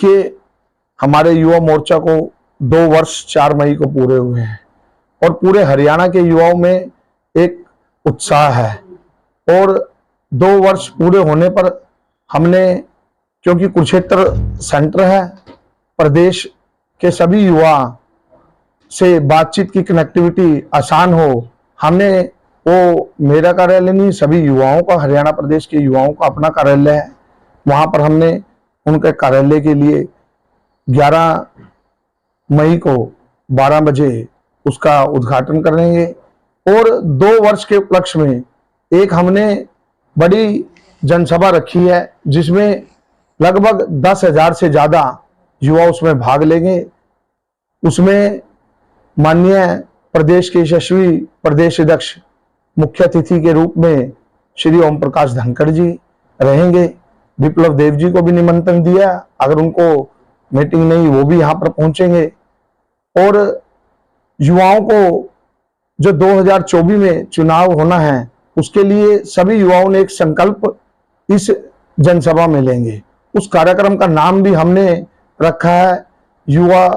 देखिए, हमारे युवा मोर्चा को 2 वर्ष 4 मई को पूरे हुए हैं और पूरे हरियाणा के युवाओं में एक उत्साह है। और 2 वर्ष पूरे होने पर हमने, क्योंकि कुरुक्षेत्र सेंटर है, प्रदेश के सभी युवा से बातचीत की कनेक्टिविटी आसान हो, हमने वो मेरा कार्यालय नहीं, सभी युवाओं का, हरियाणा प्रदेश के युवाओं का अपना कार्यालय है, वहां पर हमने उनके कार्यालय के लिए 11 मई को 12 बजे उसका उद्घाटन करेंगे। और 2 वर्ष के उपलक्ष्य में एक हमने बड़ी जनसभा रखी है जिसमें लगभग 10,000 से ज्यादा युवा उसमें भाग लेंगे। उसमें माननीय प्रदेश के यशस्वी प्रदेश अध्यक्ष मुख्य अतिथि के रूप में श्री ओम प्रकाश धनखड़ जी रहेंगे। विप्लव देव जी को भी निमंत्रण दिया, अगर उनको मीटिंग नहीं वो भी यहाँ पर पहुंचेंगे। और युवाओं को जो 2024 में चुनाव होना है उसके लिए सभी युवाओं ने एक संकल्प इस जनसभा में लेंगे। उस कार्यक्रम का नाम भी हमने रखा है युवा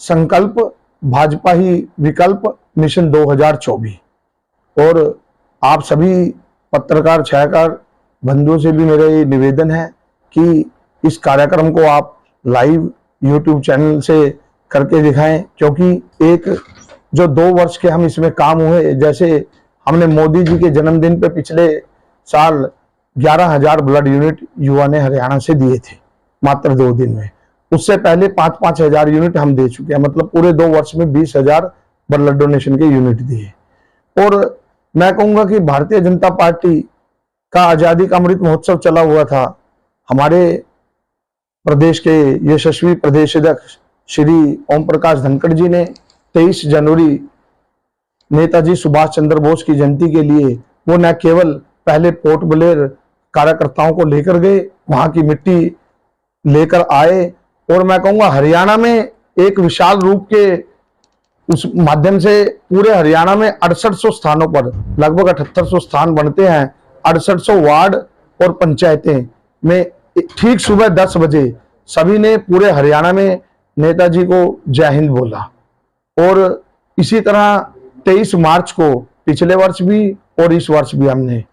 संकल्प भाजपा ही विकल्प मिशन 2024। और आप सभी पत्रकार छायाकार बंधुओं से भी मेरा ये निवेदन है कि इस कार्यक्रम को आप लाइव यूट्यूब चैनल से करके दिखाएं, क्योंकि एक जो 2 वर्ष के हम इसमें काम हुए, जैसे हमने मोदी जी के जन्मदिन पे पिछले साल 11,000 ब्लड यूनिट युवा ने हरियाणा से दिए थे मात्र 2 दिन में। उससे पहले 5-5 हजार यूनिट हम दे चुके हैं, मतलब पूरे 2 वर्ष में 20,000 ब्लड डोनेशन के यूनिट दिए। और मैं कहूंगा कि भारतीय जनता पार्टी का आजादी का अमृत महोत्सव चला हुआ था, हमारे प्रदेश के यशस्वी प्रदेश अध्यक्ष श्री ओम प्रकाश धनखड़ जी ने 23 जनवरी नेताजी सुभाष चंद्र बोस की जयंती के लिए वो न केवल पहले पोर्ट ब्लेयर कार्यकर्ताओं को लेकर गए, वहां की मिट्टी लेकर आए, और मैं कहूंगा हरियाणा में एक विशाल रूप के उस माध्यम से पूरे हरियाणा में 6800 स्थानों पर लगभग 7800 स्थान बनते हैं, 6800 वार्ड और पंचायतें में ठीक सुबह 10 बजे सभी ने पूरे हरियाणा में नेताजी को जय हिंद बोला। और इसी तरह 23 मार्च को पिछले वर्ष भी और इस वर्ष भी हमने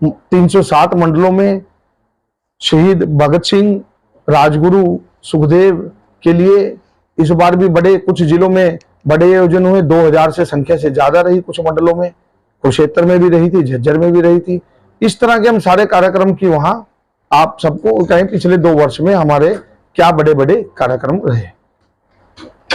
307 मंडलों में शहीद भगत सिंह, राजगुरु, सुखदेव के लिए इस बार भी बड़े कुछ जिलों में बड़े आयोजन हुए। 2000 से संख्या से ज्यादा रही कुछ मंडलों में, कुरुक्षेत्र में भी रही थी, झज्जर में भी रही थी। इस तरह के हम सारे कार्यक्रम की वहां आप सबको कहें पिछले 2 वर्ष में हमारे क्या बड़े बड़े कार्यक्रम रहे।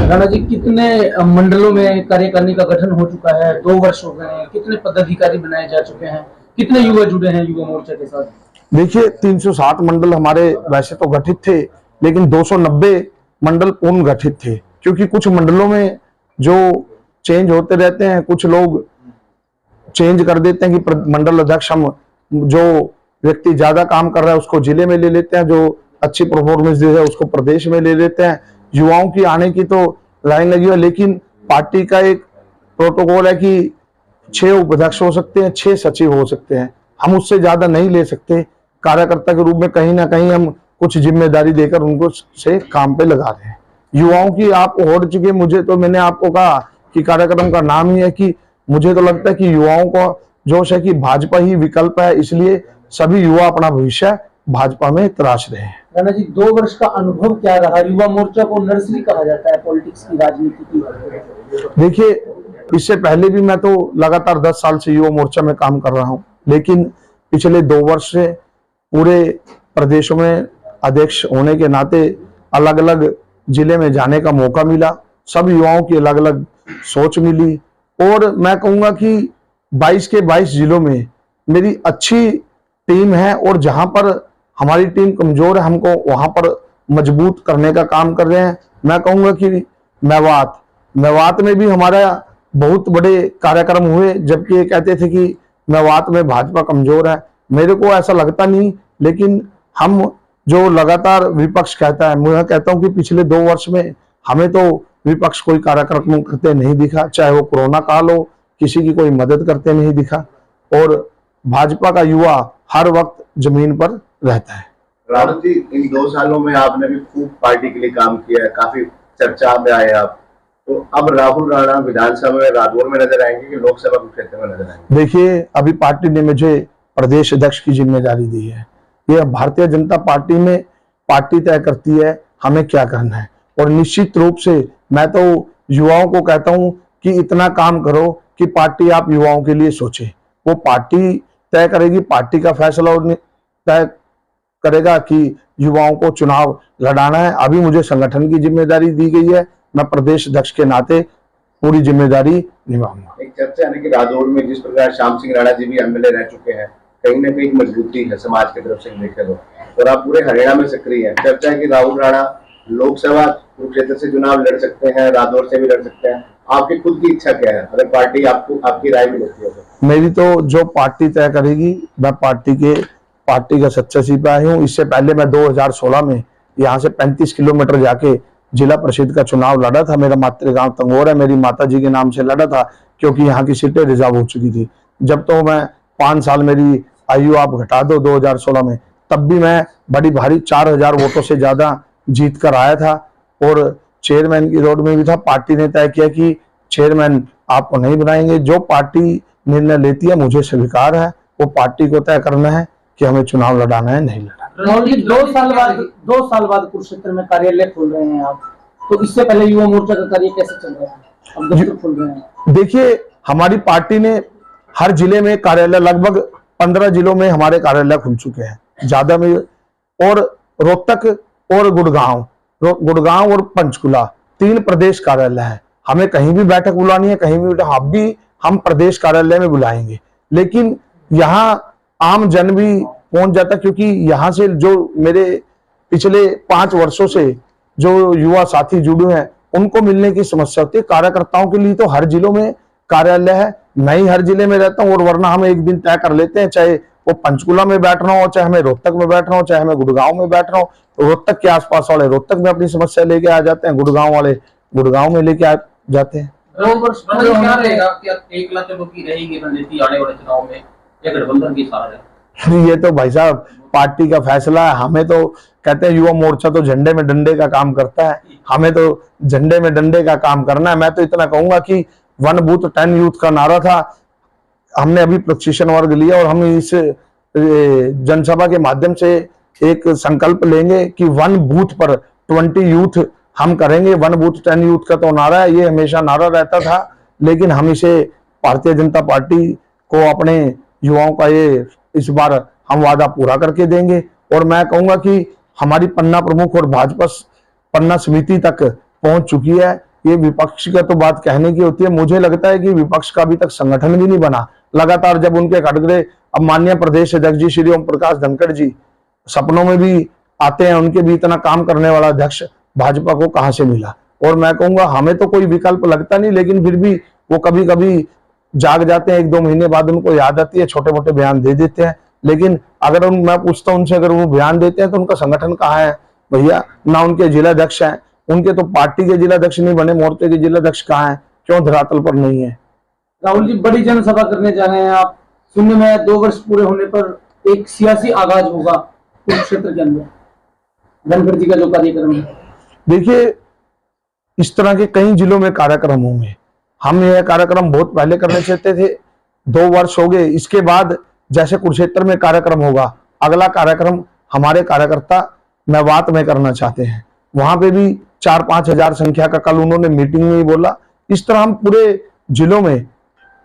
राणा जी, कितने मंडलों में कार्यकारिणी का गठन हो चुका है? 2 वर्ष हो गए हैं, कितने पदाधिकारी बनाए जा चुके हैं, कितने युवा जुड़े हैं युवा मोर्चा के साथ? देखिए, 307 मंडल हमारे वैसे तो गठित थे, लेकिन 290 मंडल पूर्ण गठित थे, क्योंकि कुछ मंडलों में जो चेंज होते रहते हैं, कुछ लोग चेंज कर देते हैं कि मंडल अध्यक्ष हम जो व्यक्ति ज्यादा काम कर रहा है उसको जिले में ले लेते हैं, जो अच्छी परफॉर्मेंस दे रहा है उसको प्रदेश में ले लेते हैं। युवाओं की आने की तो लाइन लगी है, लेकिन पार्टी का एक प्रोटोकॉल है कि 6 उपाध्यक्ष हो सकते हैं, 6 सचिव हो सकते हैं, हम उससे ज्यादा नहीं ले सकते। कार्यकर्ता के रूप में कहीं ना कहीं हम कुछ जिम्मेदारी देकर उनको से काम पे लगा रहे हैं। युवाओं की आप होड़ चुके, मुझे तो मैंने आपको कहा कि कार्यक्रम का नाम ही है कि मुझे तो लगता है कि युवाओं का जोश है कि भाजपा ही विकल्प है, इसलिए सभी युवा अपना भविष्य भाजपा में तराश रहे हैं। राणा जी, 2 वर्ष का अनुभव क्या रहा? युवा मोर्चा को नर्सरी कहा जाता है पॉलिटिक्स की, राजनीति की। देखिए, इससे पहले भी मैं तो लगातार 10 साल से युवा मोर्चा में काम कर रहा हूं, लेकिन पिछले 2 वर्ष से पूरे प्रदेशों में अध्यक्ष होने के नाते अलग अलग जिले में जाने का मौका मिला, सब युवाओं की अलग अलग सोच मिली। और मैं कहूंगा कि 22 के 22 जिलों में मेरी अच्छी टीम है, और जहां पर हमारी टीम कमजोर है हमको वहां पर मजबूत करने का काम कर रहे हैं। मैं कहूंगा कि मेवात में भी हमारा बहुत बड़े कार्यक्रम हुए, जबकि ये कहते थे कि मेवात में भाजपा कमजोर है। मेरे को ऐसा लगता नहीं, लेकिन हम जो लगातार विपक्ष कहता है, मैं कहता हूं कि पिछले 2 वर्ष में हमें तो विपक्ष कोई कार्यक्रम करते नहीं दिखा, चाहे वो कोरोना काल हो, किसी की कोई मदद करते नहीं दिखा। और भाजपा का युवा हर वक्त जमीन पर रहता है। राहुल जी, इन 2 सालों में आपने भी खूब पार्टी के लिए काम किया है, काफी चर्चा में आए आप, तो अब राहुल राणा विधानसभा में रादौर में नजर आएंगे कि लोकसभा के क्षेत्र में नजर आएंगे? देखिए, अभी पार्टी ने मुझे प्रदेश अध्यक्ष की जिम्मेदारी दी है। ये भारतीय जनता पार्टी में पार्टी तय करती है हमें क्या करना है, और निश्चित रूप से मैं तो युवाओं को कहता हूं कि इतना काम करो कि पार्टी आप युवाओं के लिए सोचे। वो पार्टी तय करेगी, पार्टी का फैसला तय करेगा कि युवाओं को चुनाव लड़ाना है। अभी मुझे संगठन की जिम्मेदारी दी गई है, मैं प्रदेश अध्यक्ष के नाते पूरी जिम्मेदारी निभाऊंगा। एक चर्चा है कि रादौर में जिस प्रकार श्याम सिंह राणा जी भी एमएलए रह चुके हैं, कहीं ना कहीं मजबूती है समाज की तरफ से देखे तो, और आप पूरे हरियाणा में सक्रिय हैं। चर्चा है कि राहुल राणा लोकसभा कुरुक्षेत्र से चुनाव लड़ सकते हैं, रादौर से भी लड़ सकते हैं। आपकी खुद की इच्छा क्या है, अगर पार्टी आपको आपकी राय भी लेती है तो? मेरी तो जो पार्टी तय करेगी, मैं पार्टी का सच्चा सिपाही हूँ। इससे पहले मैं 2016 में यहाँ से 35 किलोमीटर जाके जिला परिषद का चुनाव लड़ा था। मेरा मातृगांव तंगोर है, मेरी माता जी के नाम से लड़ा था, क्योंकि यहाँ की सीटें रिजर्व हो चुकी थी। जब तो मैं 5 साल मेरी आयु आप घटा दो 2016 में, तब भी मैं बड़ी भारी 4000 वोटों से ज्यादा जीत कर आया था, और चेयरमैन की रोड में भी था। पार्टी ने तय किया कि चेयरमैन आपको नहीं बनाएंगे। जो पार्टी निर्णय लेती है मुझे स्वीकार है, वो पार्टी को तय करना है कि हमें चुनाव लड़ाना है नहीं लड़ाना। राहुल जी, 2 साल बाद कुरुक्षेत्र में कार्यालय खोल रहे हैं आप, तो इससे पहले युवा मोर्चा का कार्य कैसे चल रहा है? अब दफ्तर खोल रहे हैं। देखिए, हमारी पार्टी ने हर जिले में कार्यालय, लगभग 15 जिलों में हमारे कार्यालय खुल चुके हैं, ज्यादा में, और रोहतक और गुड़गांव और पंचकुला 3 प्रदेश कार्यालय है। हमें कहीं भी बैठक बुलानी है, कहीं भी हम प्रदेश कार्यालय में बुलाएंगे। लेकिन यहाँ आम जन भी पहुंच जाता, क्योंकि यहाँ से जो मेरे पिछले 5 वर्षों से जो युवा साथी जुड़े हैं, उनको मिलने की समस्या होती है। कार्यकर्ताओं के लिए तो हर जिलों में कार्यालय है, मैं ही हर जिले में रहता हूँ, और वरना हम एक दिन तय कर लेते हैं, चाहे वो पंचकुला में बैठना हो, चाहे हमें रोहतक में बैठना हो, चाहे हमें गुड़गांव में बैठना हो। रोहतक के आसपास वाले रोहतक में अपनी समस्या लेके आ जाते हैं, गुड़गांव वाले गुड़गांव में लेके आ जाते हैं। 2 वर्ष क्या रहेगा कि एक लाख की रहेगी रणनीति आने वाले चुनाव में, या गठबंधन की सार है? ये तो भाई साहब पार्टी का फैसला है। हमें तो कहते हैं युवा मोर्चा तो झंडे में डंडे का काम करता है, हमें तो झंडे में डंडे का काम करना है। मैं तो इतना कहूंगा कि 1 बूथ 10 यूथ का नारा था, हमने अभी प्रशिक्षण वर्ग लिया, और हम इस जनसभा के माध्यम से एक संकल्प लेंगे कि 1 बूथ पर 20 यूथ हम करेंगे। 1 बूथ 10 यूथ का तो नारा है, ये हमेशा नारा रहता था, लेकिन हम इसे भारतीय जनता पार्टी को अपने युवाओं का ये इस बार हम वादा पूरा करके देंगे। और मैं कहूंगा कि हमारी पन्ना प्रमुख और भाजपा पन्ना समिति तक पहुंच चुकी है। ये विपक्ष का तो बात कहने की होती है, मुझे लगता है कि विपक्ष का अभी तक संगठन भी नहीं बना। लगातार जब उनके खड़गरे, अब माननीय प्रदेश अध्यक्ष जी श्री ओम प्रकाश धनखड़ जी सपनों में भी आते हैं, उनके भी इतना काम करने वाला अध्यक्ष भाजपा को कहां से मिला। और मैं कहूंगा हमें तो कोई विकल्प लगता नहीं, लेकिन फिर भी वो कभी कभी जाग जाते हैं, 1-2 महीने बाद उनको याद आती है, छोटे मोटे बयान दे देते हैं। लेकिन अगर मैं पूछता हूं उनसे, अगर वो बयान देते हैं तो उनका संगठन कहाँ है भैया? ना उनके जिलाध्यक्ष हैं, उनके तो पार्टी के जिलाध्यक्ष नहीं बने, मोर्चे के जिलाध्यक्ष कहाँ हैं? क्यों धरातल पर नहीं है? राहुल जी, बड़ी जनसभा करने जा रहे हैं आप, सुनने में 2 वर्ष पूरे होने पर एक सियासी आगाज होगा कुरुक्षेत्र के अंदर, धनखड़ जी का जो कार्यक्रम है। देखिए, इस तरह के कई जिलों में कार्यक्रम होंगे। हम यह कार्यक्रम बहुत पहले करने चाहते थे, 2 वर्ष हो गए। इसके बाद जैसे कुरुक्षेत्र में कार्यक्रम होगा, अगला कार्यक्रम हमारे कार्यकर्ता मेवात में करना चाहते हैं, वहां पे भी 4-5 हजार संख्या का, कल उन्होंने मीटिंग में ही बोला। इस तरह हम पूरे जिलों में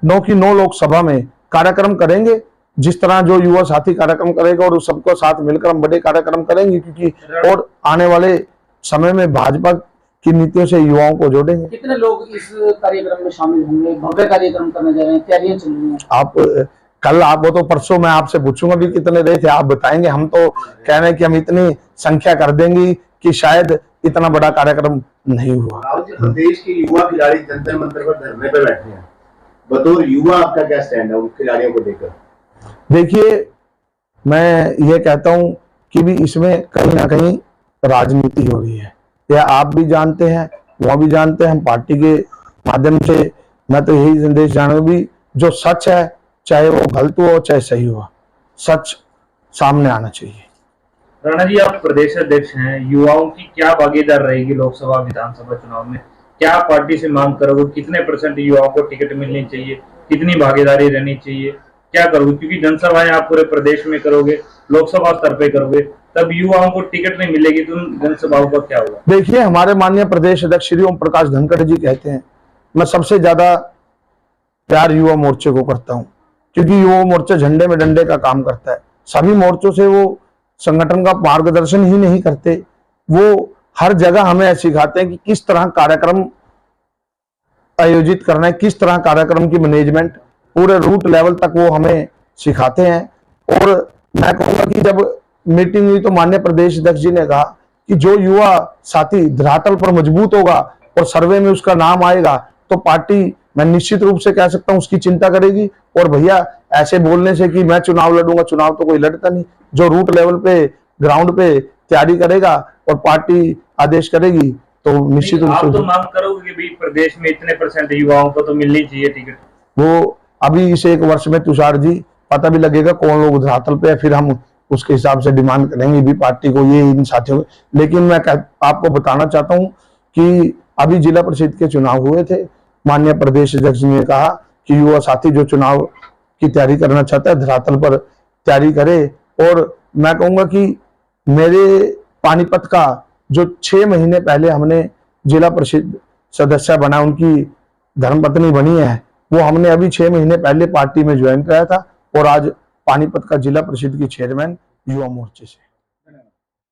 9 की 9 लोकसभा में कार्यक्रम करेंगे। जिस तरह जो युवा साथी कार्यक्रम करेगा, और सबको साथ मिलकर हम बड़े कार्यक्रम करेंगे, क्योंकि और आने वाले समय में भाजपा की नीतियों से युवाओं को जोड़ेंगे। कितने लोग इस कार्यक्रम में शामिल होंगे? भव्य कार्यक्रम करने जा रहे हैं, तैयारियां चल रही हैं। आप कल आप वो तो परसों मैं आपसे पूछूंगा भी कितने रहे थे, आप बताएंगे। हम तो कह रहे हैं कि हम इतनी संख्या कर देंगे कि शायद इतना बड़ा कार्यक्रम नहीं हुआ। राहुल जी, प्रदेश के युवा खिलाड़ी जंतर मंतर पर धरने पर बैठे हैं, बतौर युवा आपका क्या स्टैंड है उन खिलाड़ियों को लेकर? देखिए, मैं ये कहता हूं कि भी इसमें कहीं ना कहीं राजनीति हो रही है, यह आप भी जानते हैं, वह भी जानते हैं। हम पार्टी के माध्यम से मैं तो यही संदेश जाना भी, जो सच है, चाहे वो गलत हो चाहे सही हो, सच सामने आना चाहिए। राणा जी, आप प्रदेश अध्यक्ष हैं, युवाओं की क्या भागीदार रहेगी लोकसभा विधानसभा चुनाव में? क्या पार्टी से मांग करोगे? कितने % युवाओं को टिकट मिलनी चाहिए? कितनी भागीदारी रहनी चाहिए? क्या करोगे? क्योंकि जनसभाएं आप पूरे प्रदेश में करोगे, लोकसभा स्तर पे करोगे, तब युवाओं को टिकट नहीं मिलेगी तो उन जनसभाओं का क्या होगा? देखिए, हमारे माननीय प्रदेश अध्यक्ष श्री ओम प्रकाश धनखड़ जी कहते हैं, मैं सबसे ज्यादा प्यार युवा मोर्चे को करता हूं, क्योंकि युवा मोर्चा झंडे में डंडे का काम करता है। सभी मोर्चों से वो संगठन का मार्गदर्शन ही नहीं करते, वो हर जगह हमें सिखाते हैं कि किस तरह कार्यक्रम आयोजित करना है, किस तरह कार्यक्रम की मैनेजमेंट पूरे रूट लेवल तक वो हमें सिखाते हैं। और मैं कहूंगा कि जब मीटिंग हुई तो माननीय प्रदेश अध्यक्ष जी ने कहा कि जो युवा साथी धरातल पर मजबूत होगा और सर्वे में उसका नाम आएगा तो पार्टी, मैं निश्चित रूप से कह सकता हूं, उसकी चिंता करेगी। और भैया, ऐसे बोलने से कि मैं चुनाव लड़ूंगा, चुनाव तो कोई लड़ता नहीं। जो रूट लेवल पे, ग्राउंड पे तैयारी करेगा और पार्टी आदेश करेगी तो निश्चित रूप आप से तो मांग करोगे कि भाई प्रदेश में इतने % युवाओं को तो मिलनी चाहिए टिकट। वो अभी इस 1 वर्ष में तुषार जी पता भी लगेगा कौन लोग धरातल पे है, फिर हम उसके हिसाब से डिमांड करेंगे भी पार्टी को, ये इन साथियों को। लेकिन मैं आपको बताना चाहता हूं कि अभी जिला परिषद के चुनाव हुए थे, माननीय प्रदेश अध्यक्ष ने कहा कि युवा साथी जो चुनाव की तैयारी करना चाहता है धरातल पर तैयारी करे। और मैं कहूंगा कि मेरे पानीपत का जो 6 महीने पहले हमने जिला परिषद सदस्य बना, उनकी धर्मपत्नी बनी है, वो हमने अभी 6 महीने पहले पार्टी में ज्वाइन कराया था और आज पानीपत का जिला परिषद की चेयरमैन युवा मोर्चे से।